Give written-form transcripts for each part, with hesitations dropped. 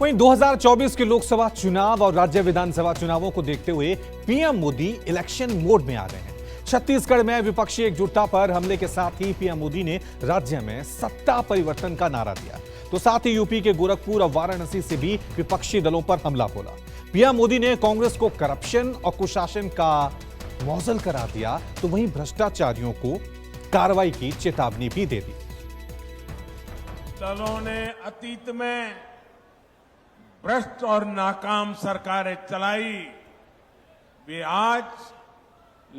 वहीं 2024 के लोकसभा चुनाव और राज्य विधानसभा चुनावों को देखते हुए पीएम मोदी इलेक्शन मोड में आ गए हैं। छत्तीसगढ़ में विपक्षी एकजुटता पर हमले के साथ ही पीएम मोदी ने राज्य में सत्ता परिवर्तन का नारा दिया, तो साथ ही यूपी के गोरखपुर और वाराणसी से भी विपक्षी दलों पर हमला बोला। पीएम मोदी ने कांग्रेस को करप्शन और कुशासन का मौजल करार दिया, तो वहीं भ्रष्टाचारियों को कार्रवाई की चेतावनी भी दे दी। दलों ने अतीत में भ्रष्ट और नाकाम सरकारें चलाई, वे आज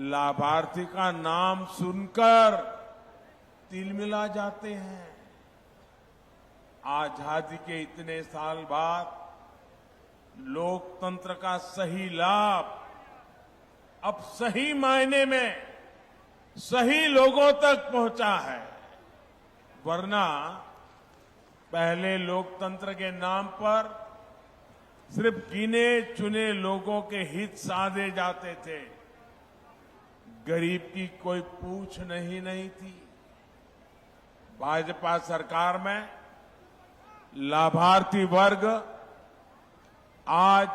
लाभार्थी का नाम सुनकर तिलमिला जाते हैं। आजादी के इतने साल बाद लोकतंत्र का सही लाभ अब सही मायने में सही लोगों तक पहुंचा है, वरना पहले लोकतंत्र के नाम पर सिर्फ गिने चुने लोगों के हित साधे जाते थे, गरीब की कोई पूछ नहीं थी। भाजपा सरकार में लाभार्थी वर्ग आज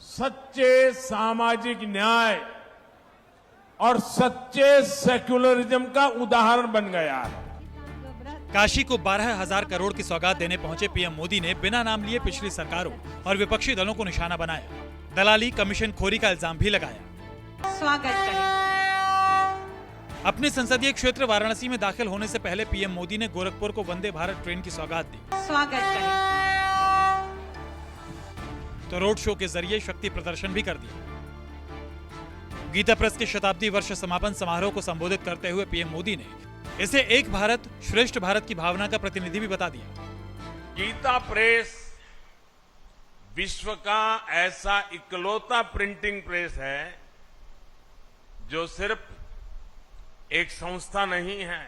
सच्चे सामाजिक न्याय और सच्चे सेक्युलरिज्म का उदाहरण बन गया है। काशी को 12,000 करोड़ की सौगात देने पहुंचे पीएम मोदी ने बिना नाम लिए पिछली सरकारों और विपक्षी दलों को निशाना बनाया, दलाली कमीशन खोरी का इल्जाम भी लगाया। स्वागत करें। अपने संसदीय क्षेत्र वाराणसी में दाखिल होने से पहले पीएम मोदी ने गोरखपुर को वंदे भारत ट्रेन की सौगात दी। स्वागत करें। तो रोड शो के जरिए शक्ति प्रदर्शन भी कर दिया। गीता प्रेस के शताब्दी वर्ष समापन समारोह को संबोधित करते हुए पीएम मोदी ने इसे एक भारत श्रेष्ठ भारत की भावना का प्रतिनिधि भी बता दिया। गीता प्रेस विश्व का ऐसा इकलौता प्रिंटिंग प्रेस है जो सिर्फ एक संस्था नहीं है,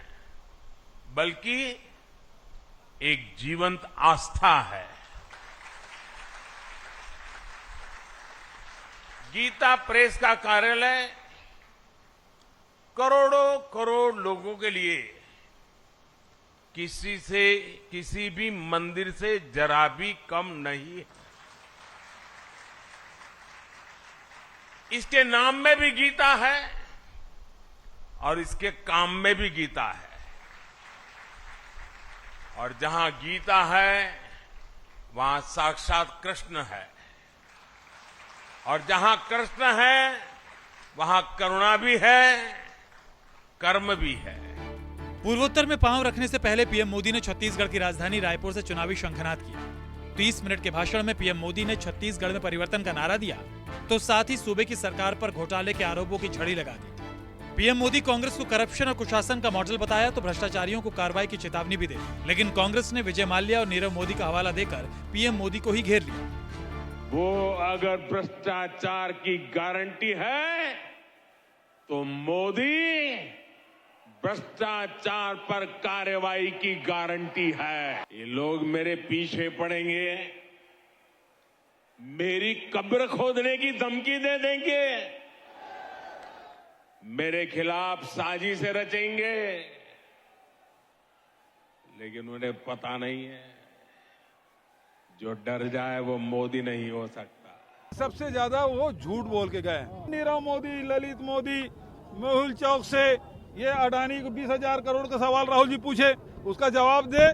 बल्कि एक जीवंत आस्था है। गीता प्रेस का कार्यालय करोड़ों करोड़ लोगों के लिए किसी भी मंदिर से जरा भी कम नहीं है। इसके नाम में भी गीता है और इसके काम में भी गीता है, और जहां गीता है वहां साक्षात कृष्ण है, और जहां कृष्ण है वहां करुणा भी है, कर्म भी है। पूर्वोत्तर में पांव रखने से पहले पीएम मोदी ने छत्तीसगढ़ की राजधानी रायपुर से चुनावी शंखनाद किया। 30 मिनट के भाषण में पीएम मोदी ने छत्तीसगढ़ में परिवर्तन का नारा दिया, तो साथ ही सूबे की सरकार पर घोटाले के आरोपों की झड़ी लगा दी। पीएम मोदी कांग्रेस को करप्शन और कुशासन का मॉडल बताया, तो भ्रष्टाचारियों को कार्रवाई की चेतावनी भी दी। लेकिन कांग्रेस ने विजय माल्या और नीरव मोदी का हवाला देकर पीएम मोदी को ही घेर लिया। वो अगर भ्रष्टाचार की गारंटी है तो मोदी भ्रष्टाचार पर कार्रवाई की गारंटी है। ये लोग मेरे पीछे पड़ेंगे, मेरी कब्र खोदने की धमकी दे देंगे, मेरे खिलाफ साजिशें रचेंगे, लेकिन उन्हें पता नहीं है जो डर जाए वो मोदी नहीं हो सकता। सबसे ज्यादा वो झूठ बोल के गए। नीरव मोदी, ललित मोदी, मेहुल चौक से ये अडानी को 20,000 करोड़ का सवाल राहुल जी पूछे, उसका जवाब दे।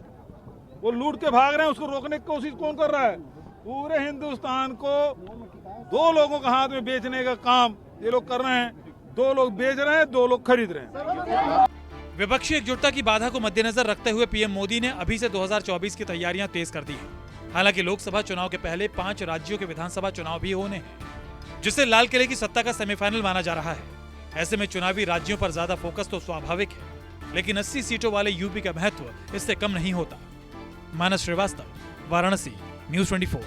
वो लूट के भाग रहे हैं, उसको रोकने की कोशिश कौन कर रहा है? पूरे हिंदुस्तान को 2 लोगों के हाथ में बेचने का काम ये लोग कर रहे हैं। 2 लोग बेच रहे हैं, 2 लोग खरीद रहे हैं। विपक्षी एकजुटता की बाधा को मद्देनजर रखते हुए पीएम मोदी ने अभी से 2024 की तैयारियां तेज कर दी है। हालांकि लोकसभा चुनाव के पहले 5 राज्यों के विधानसभा चुनाव भी होने हैं, जिसे लाल किले की सत्ता का सेमीफाइनल माना जा रहा है। ऐसे में चुनावी राज्यों पर ज्यादा फोकस तो स्वाभाविक है, लेकिन 80 सीटों वाले यूपी का महत्व इससे कम नहीं होता। मानस श्रीवास्तव, वाराणसी, न्यूज़ 24।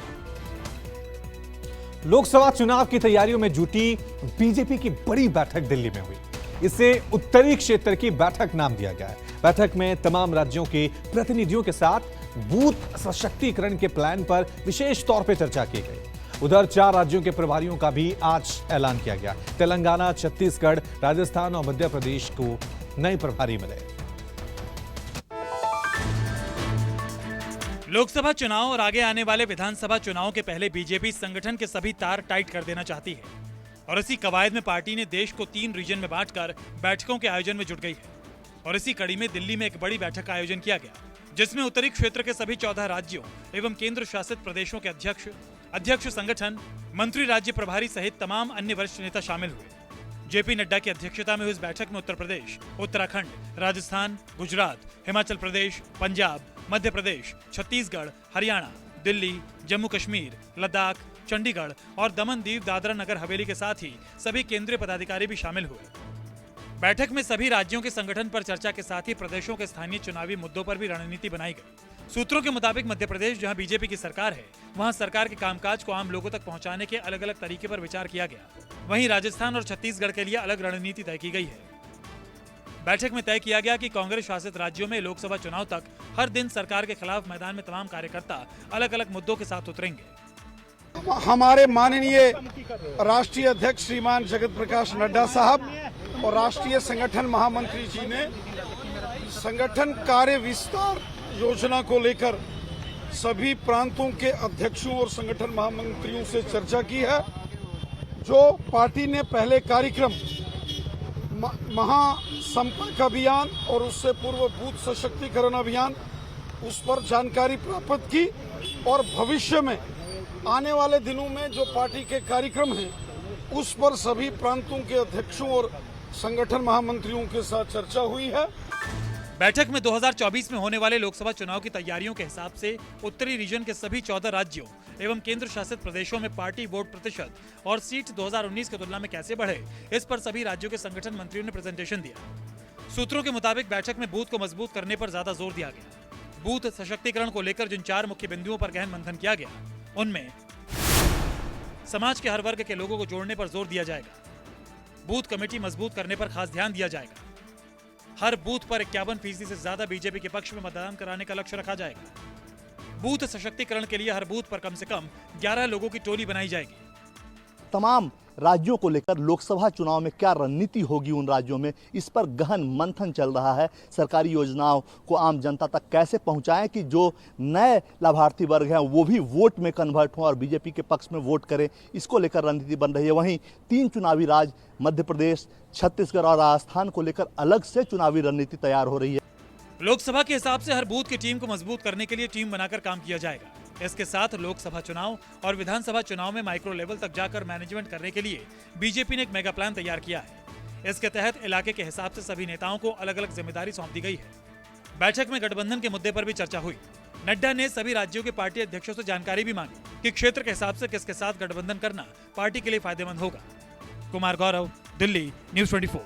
लोकसभा चुनाव की तैयारियों में जुटी बीजेपी की बड़ी बैठक दिल्ली में हुई। इसे उत्तरी क्षेत्र की बैठक नाम दिया गया है। बैठक में तमाम राज्यों के प्रतिनिधियों के साथ बूथ सशक्तिकरण के प्लान पर विशेष तौर पर चर्चा की गई। उधर 4 राज्यों के प्रभारियों का भी आज ऐलान किया गया। तेलंगाना, छत्तीसगढ़, राजस्थान और मध्य प्रदेश को नए प्रभारी मिले। लोकसभा चुनाव और आगे आने वाले विधानसभा चुनाव के पहले बीजेपी संगठन के सभी तार टाइट कर देना चाहती है और इसी कवायद में पार्टी ने देश को 3 रीजन में बांटकर बैठकों के आयोजन में जुट गई है। और इसी कड़ी में दिल्ली में एक बड़ी बैठक का आयोजन किया गया, जिसमें उत्तरी क्षेत्र के सभी 14 राज्यों एवं केंद्र शासित प्रदेशों के अध्यक्ष संगठन, मंत्री, राज्य प्रभारी सहित तमाम अन्य वरिष्ठ नेता शामिल हुए। जेपी नड्डा की अध्यक्षता में हुई इस बैठक में उत्तर प्रदेश, उत्तराखंड, राजस्थान, गुजरात, हिमाचल प्रदेश, पंजाब, मध्य प्रदेश, छत्तीसगढ़, हरियाणा, दिल्ली, जम्मू कश्मीर, लद्दाख, चंडीगढ़ और दमन दीव दादरा नगर हवेली के साथ ही सभी केंद्रीय पदाधिकारी भी शामिल हुए। बैठक में सभी राज्यों के संगठन पर चर्चा के साथ ही प्रदेशों के स्थानीय चुनावी मुद्दों पर भी रणनीति बनाई गई। सूत्रों के मुताबिक मध्य प्रदेश, जहां बीजेपी की सरकार है, वहां सरकार के कामकाज को आम लोगों तक पहुंचाने के अलग अलग तरीके पर विचार किया गया। वहीं राजस्थान और छत्तीसगढ़ के लिए अलग रणनीति तय की गई है। बैठक में तय किया गया कि कांग्रेस शासित राज्यों में लोकसभा चुनाव तक हर दिन सरकार के खिलाफ मैदान में तमाम कार्यकर्ता अलग अलग मुद्दों के साथ उतरेंगे। हमारे माननीय राष्ट्रीय अध्यक्ष श्रीमान जगत प्रकाश नड्डा साहब और राष्ट्रीय संगठन महामंत्री जी ने संगठन कार्य विस्तार योजना को लेकर सभी प्रांतों के अध्यक्षों और संगठन महामंत्रियों से चर्चा की है। जो पार्टी ने पहले कार्यक्रम महासंपर्क अभियान और उससे पूर्व बूथ सशक्तिकरण अभियान, उस पर जानकारी प्राप्त की और भविष्य में आने वाले दिनों में जो पार्टी के कार्यक्रम हैं उस पर सभी प्रांतों के अध्यक्षों और संगठन महामंत्रियों के साथ चर्चा हुई है। बैठक में 2024 में होने वाले लोकसभा चुनाव की तैयारियों के हिसाब से उत्तरी रीजन के सभी 14 राज्यों एवं केंद्र शासित प्रदेशों में पार्टी वोट प्रतिशत और सीट 2019 की तुलना में कैसे बढ़े, इस पर सभी राज्यों के संगठन मंत्रियों ने प्रेजेंटेशन दिया। सूत्रों के मुताबिक बैठक में बूथ को मजबूत करने पर ज्यादा जोर दिया गया। बूथ सशक्तिकरण को लेकर जिन 4 मुख्य बिंदुओं पर गहन मंथन किया गया, उनमें समाज के हर वर्ग के लोगों को जोड़ने पर जोर दिया जाएगा। बूथ कमेटी मजबूत करने पर खास ध्यान दिया जाएगा। हर बूथ पर 51% से ज्यादा बीजेपी के पक्ष में मतदान कराने का लक्ष्य रखा जाएगा। बूथ सशक्तिकरण के लिए हर बूथ पर कम से कम 11 लोगों की टोली बनाई जाएगी। तमाम राज्यों को लेकर लोकसभा चुनाव में क्या रणनीति होगी उन राज्यों में, इस पर गहन मंथन चल रहा है। सरकारी योजनाओं को आम जनता तक कैसे पहुंचाएं कि जो नए लाभार्थी वर्ग हैं वो भी वोट में कन्वर्ट हों और बीजेपी के पक्ष में वोट करें, इसको लेकर रणनीति बन रही है। वहीं 3 चुनावी राज्य मध्य प्रदेश, छत्तीसगढ़ और राजस्थान को लेकर अलग से चुनावी रणनीति तैयार हो रही है। लोकसभा के हिसाब से हर बूथ की टीम को मजबूत करने के लिए टीम बनाकर काम किया जाएगा। इसके साथ लोकसभा चुनाव और विधानसभा चुनाव में माइक्रो लेवल तक जाकर मैनेजमेंट करने के लिए बीजेपी ने एक मेगा प्लान तैयार किया है। इसके तहत इलाके के हिसाब से सभी नेताओं को अलग अलग जिम्मेदारी सौंप दी गई है। बैठक में गठबंधन के मुद्दे पर भी चर्चा हुई। नड्डा ने सभी राज्यों के पार्टी अध्यक्षों से जानकारी भी मांगी कि क्षेत्र के हिसाब से किसके साथ गठबंधन करना पार्टी के लिए फायदेमंद होगा। कुमार गौरव, दिल्ली, न्यूज़ 24।